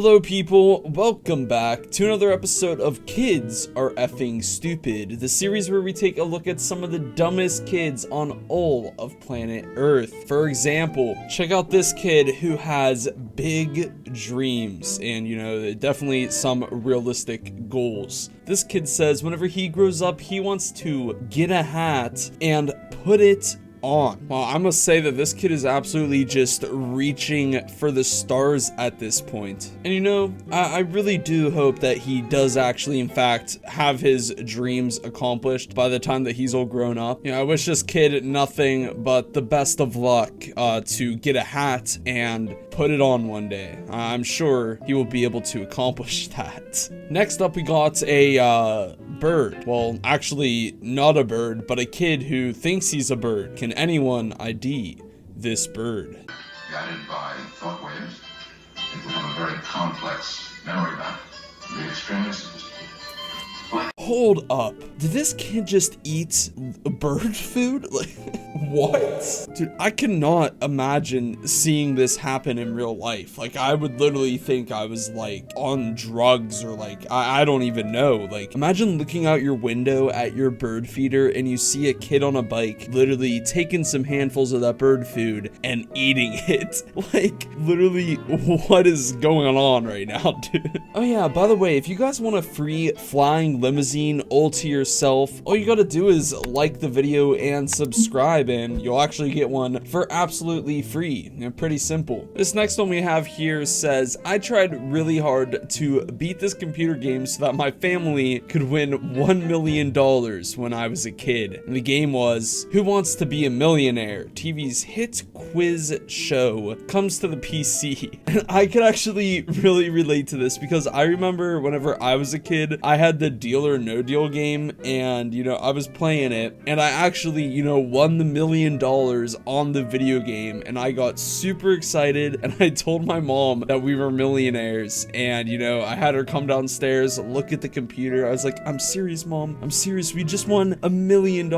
Hello people, welcome back to another episode of Kids Are Effing Stupid, the series where we take a look at some of the dumbest kids on all of planet Earth. For example, check out this kid who has big dreams and, definitely some realistic goals. This kid says whenever he grows up, he wants to get a hat and put it on. Well, I must say that this kid is absolutely just reaching for the stars at this point. And I really do hope that he does actually, in fact, have his dreams accomplished by the time that he's all grown up. I wish this kid nothing but the best of luck to get a hat and put it on one day. I'm sure he will be able to accomplish that. Next up, we got a bird. Well, actually, not a bird, but a kid who thinks he's a bird. Can anyone ID this bird? Guided by thought waves, it will have a very complex memory map. Be extremely sophisticated. Hold up. Did this kid just eat bird food? Like, what? Dude, I cannot imagine seeing this happen in real life. Like, I would literally think I was, like, on drugs or, like, I don't even know. Like, imagine looking out your window at your bird feeder and you see a kid on a bike literally taking some handfuls of that bird food and eating it. Like, literally, what is going on right now, dude? Oh, yeah, by the way, if you guys want a free flying limousine all to yourself, all you gotta do is like the video and subscribe and you'll actually get one for absolutely free. Pretty simple. This next one we have here says, I tried really hard to beat this computer game so that my family could win $1 million when I was a kid. And the game was Who Wants to Be a Millionaire? TV's hit quiz show comes to the PC. And I could actually really relate to this because I remember whenever I was a kid, I had the Deal or No Deal game and, I was playing it and I actually, won the $1 million on the video game and I got super excited and I told my mom that we were millionaires and, I had her come downstairs, look at the computer. I was like, I'm serious, Mom. I'm serious. We just won $1 million.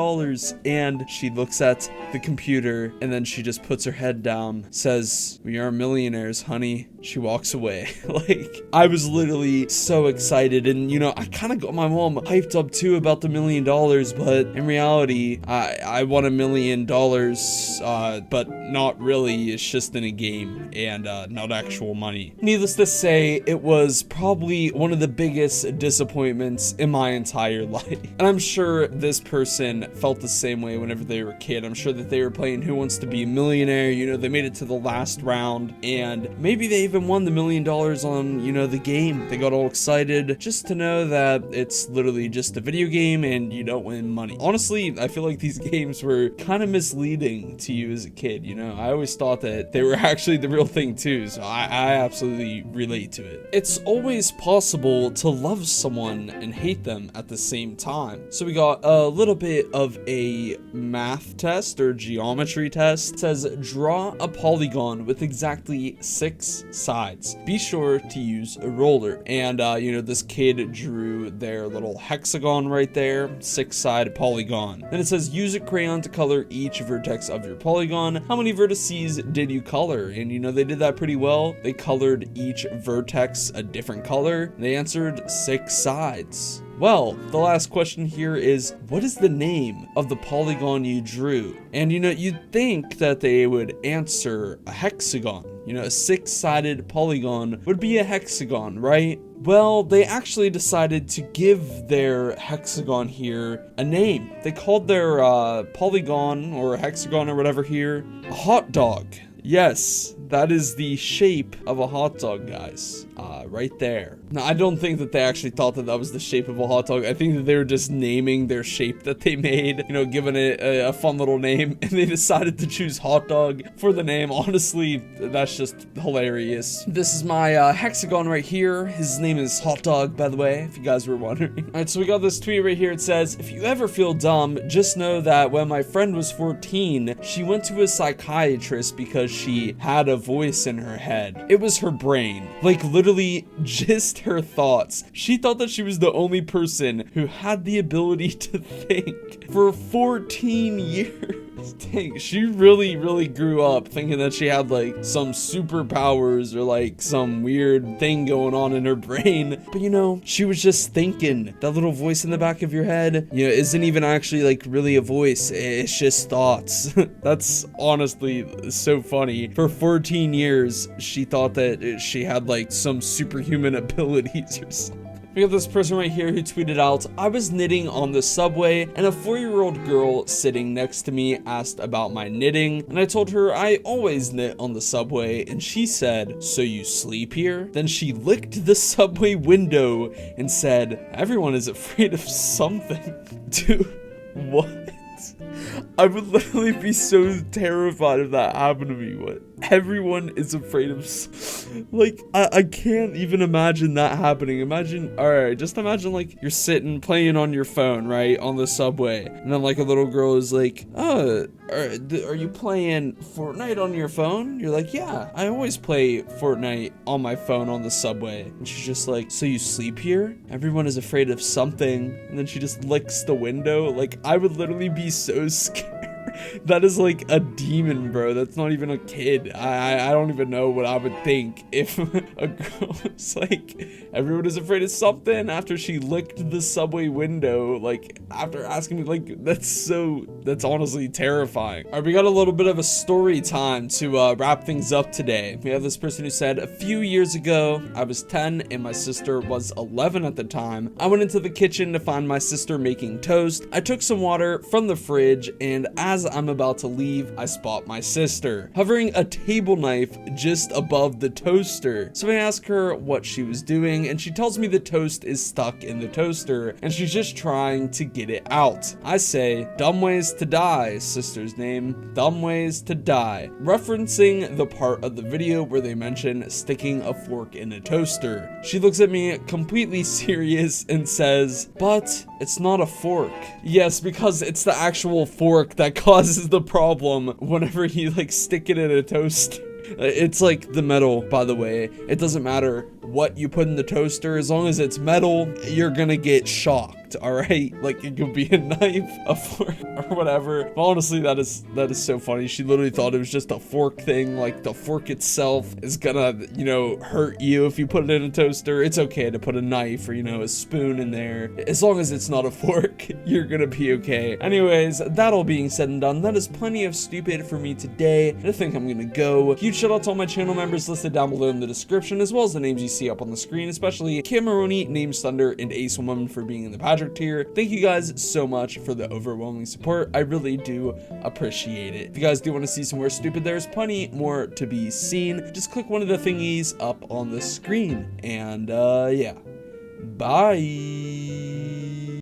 And she looks at the computer and then she just puts her head down, says, we are millionaires, honey. She walks away. Like, I was literally so excited and, I kind of got my mom hyped up too about the $1 million, but in reality, I won $1 million, but not really. It's just in a game and not actual money. Needless to say, it was probably one of the biggest disappointments in my entire life. And I'm sure this person felt the same way whenever they were a kid. I'm sure that they were playing Who Wants to Be a Millionaire, they made it to the last round and maybe they even won the $1 million on, the game. They got all excited just to know that it's literally just a video game and you don't win money. Honestly, I feel like these games were kind of misleading to you as a kid, I always thought that they were actually the real thing too, so I absolutely relate to it. It's always possible to love someone and hate them at the same time. So we got a little bit of a math test or geometry test. It says, draw a polygon with exactly 6 sides. Be sure to use a ruler. And, this kid drew their little hexagon right there, 6-sided polygon. Then it says, use a crayon to color each vertex of your polygon. How many vertices did you color? And, they did that pretty well. They colored each vertex a different color. They answered 6 sides. Well, the last question here is, what is the name of the polygon you drew? And you'd think that they would answer a hexagon. A 6-sided polygon would be a hexagon, right? Well, they actually decided to give their hexagon here a name. They called their polygon or hexagon or whatever here a hot dog. Yes, that is the shape of a hot dog, guys. Right there. Now, I don't think that they actually thought that that was the shape of a hot dog. I think that they were just naming their shape that they made, giving it a fun little name, and they decided to choose hot dog for the name. Honestly, that's just hilarious. This is my hexagon right here. His name is Hot Dog, by the way, if you guys were wondering. All right, so we got this tweet right here. It says, if you ever feel dumb, just know that when my friend was 14, she went to a psychiatrist because she had a voice in her head. It was her brain. Like, literally just her thoughts. She thought that she was the only person who had the ability to think for 14 years. Dang, she really grew up thinking that she had like some superpowers or like some weird thing going on in her brain. But you know, she was just thinking. That little voice in the back of your head, you know, isn't even actually like really a voice. It's just thoughts. That's honestly so funny. For 14 years, she thought that she had like some superhuman abilities or something. We got this person right here who tweeted out, I was knitting on the subway and a 4-year-old girl sitting next to me asked about my knitting, and I told her I always knit on the subway, and she said, so you sleep here? Then she licked the subway window and said, everyone is afraid of something. Dude, what? I would literally be so terrified if that happened to me. What? Everyone is afraid of, like, I can't even imagine that happening. Imagine, alright, just imagine like you're sitting playing on your phone, right, on the subway, and then like a little girl is like, oh, are you playing Fortnite on your phone? You're like, yeah, I always play Fortnite on my phone on the subway. And she's just like, so you sleep here? Everyone is afraid of something. And then she just licks the window. Like, I would literally be so scared. That is like a demon, bro. That's not even a kid. I don't even know what I would think if a girl was like, everyone is afraid of something after she licked the subway window, like after asking me, like, that's honestly terrifying. All right, we got a little bit of a story time to wrap things up today. We have this person who said, a few years ago, I was 10 and my sister was 11 at the time. I went into the kitchen to find my sister making toast. I took some water from the fridge, and as I'm about to leave, I spot my sister hovering a table knife just above the toaster. So I ask her what she was doing, and she tells me the toast is stuck in the toaster and she's just trying to get it out. I say, dumb ways to die, sister's name, dumb ways to die, referencing the part of the video where they mention sticking a fork in a toaster. She looks at me completely serious and says, but it's not a fork. Yes, because it's the actual fork that causes the problem whenever you like stick it in a toaster. It's like the metal, by the way. It doesn't matter what you put in the toaster, as long as it's metal, you're gonna get shocked, alright? Like, it could be a knife, a fork, or whatever. But honestly, that is so funny. She literally thought it was just a fork thing. Like, the fork itself is gonna, you know, hurt you if you put it in a toaster. It's okay to put a knife or, you know, a spoon in there. As long as it's not a fork, you're gonna be okay. Anyways, that all being said and done, that is plenty of stupid for me today. And I think I'm gonna go. Huge shout out to all my channel members listed down below in the description, as well as the names you see up on the screen, especially Cameroni, Names Thunder, and Ace Woman for being in the Patrick tier. Thank you guys so much for the overwhelming support. I really do appreciate it. If you guys do want to see some more stupid, there's plenty more to be seen. Just click one of the thingies up on the screen. And yeah, bye.